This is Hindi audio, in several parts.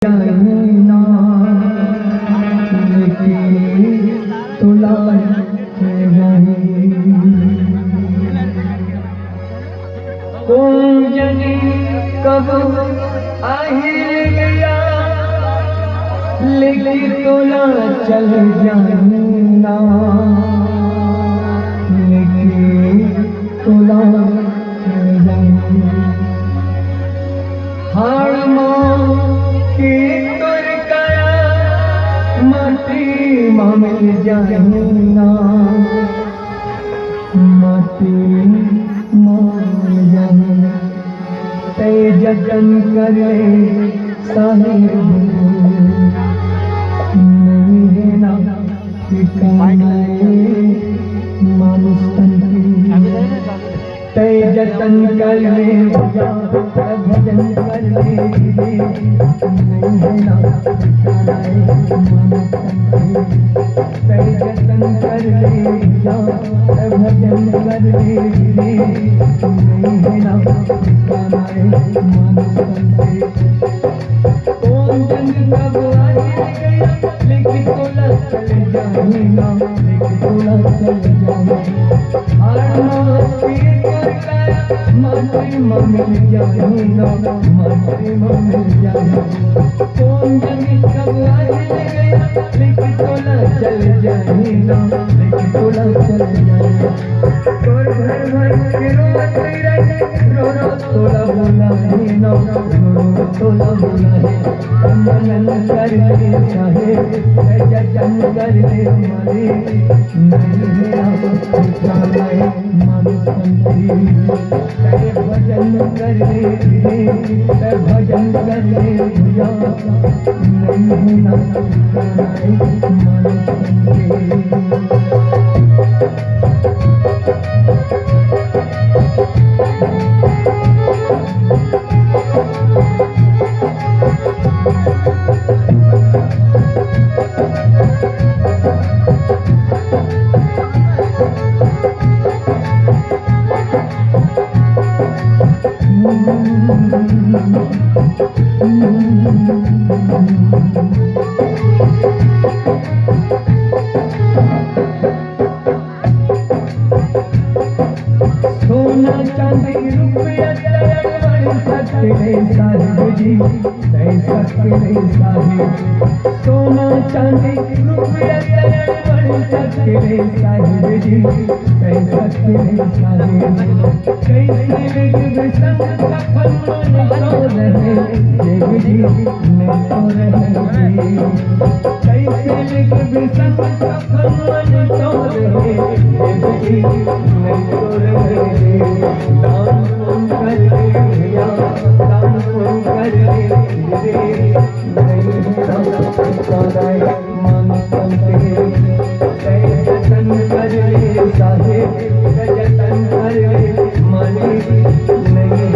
जाना लेके तुला कौन जाने कब आहिर गया लेके तुला चल जाना लेके तुला चल जाना हार की तुर कया माटी मिल जाना माटी मिल जाना ते जतन करे साहिब नहीं है ना ठिकाना मानुष तन ते जतन कर ले भजन कर ले नहीं है ना ठिकाना ते जतन कर ले भजन कर ले नहीं है ना ठिकाना कौन जंग कब आए गया लेकिन तोला चले जाऊंगा लेकिन तोला चले जाऊंगा माटी मिल जाना माटी मिल जाना कौन जंग कब आए गया लेकिन तोला चले जाऊंगा लेकिन तोला चले जाऊंगा तोर घर भर के रोत रहे रो रो तोला बोला है नो रो तोला बोला है मनन कर ले साहेब जजन कर ले मारे नहीं आप ठिकाना मानो संती ते भजन कर ले ते भजन कर ले भैया नहीं ना ठिकाना मानो संती सोना चांदी रुपया सकते साहिब जी दे सकते साहिब सोना चांदी रुपया सकते साहिब जी दे सकते साहिब कैसे लिख संग कफन मन तो रहे देव जी नहीं तो रहे कैसे लिख संग कफन मन तो रहे देव जी नहीं तो रहे दान पुण्य कर ले भैया दान पुण्य कर ले नहीं ठिकाना मान संते जतन कर ले साहेब जतन कर ले मानी नहीं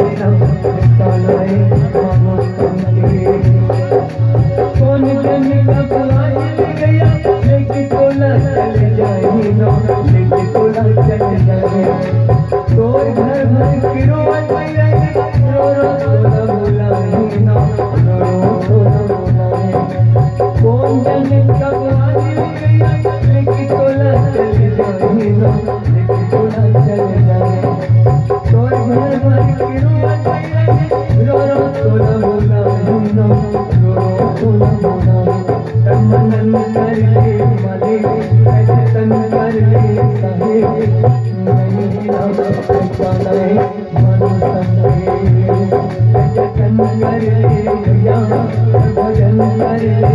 ठिकाना मान संते कौन जन कब आए गया लेकिन तोला चले जाएगा लेकिन तोला चले जाएगा तोर घर भर की रोत रहे रो रो तोला बोला है ना रो रो तोला बोला है कौन जाने कब आए गया लेकिन तोला चले जाएगा लेकिन तोला चले जाएगा तोर घर भर की रोत रहे रो रो तोला बोला है ना रो रो तोला बोला है मनन कर ले माले जतन कर ले साहेब नहीं ना ठिकाना मानो संते जतन कर ले भैया भजन कर ले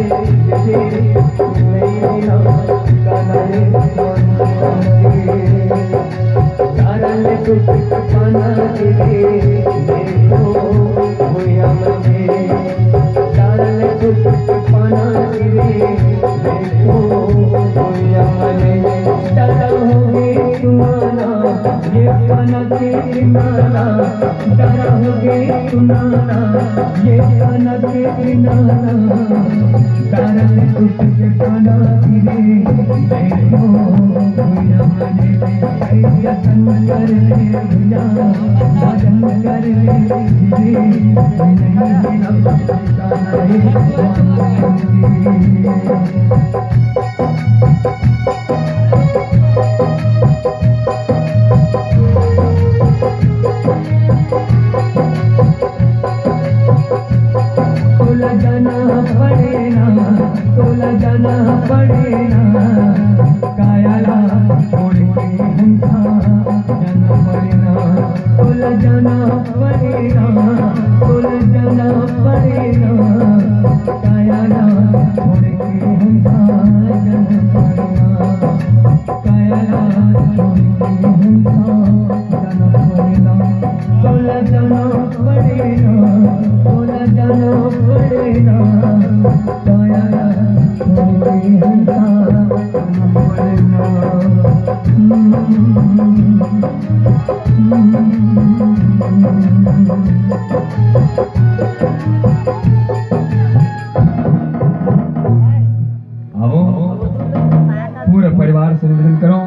नहीं ना ठिकाना मानो संते कारण कुछ पाना के होया मने कारण कुछ पाना के होया मने डर होगे तुम्हारा ये खाना के किनारा डरोगे सुनाना, ये खाना के किनारा डर कुछ के खाना गिरे देखो भैया मने जतन कर ले भैया भजन कर ले धीरे नहीं अब ठिकाना तोला जाना पड़ेगा, तोला जाना पड़ेगा, कायाला छोड़ के हंसा जाना पड़ेगा, तोला जाना पड़ेगा, तोला जाना पड़ेगा, कायाला छोड़ के हंसा जाना पड़ेगा, कायाला छोड़ के हंसा जाना पड़ेगा, तोला जाना पड़ेगा, तोला जाना पड़ेगा, कायाला छोड़ के हंसा जाना पड़ेगा। आओ पूरे परिवार से निवेदन करो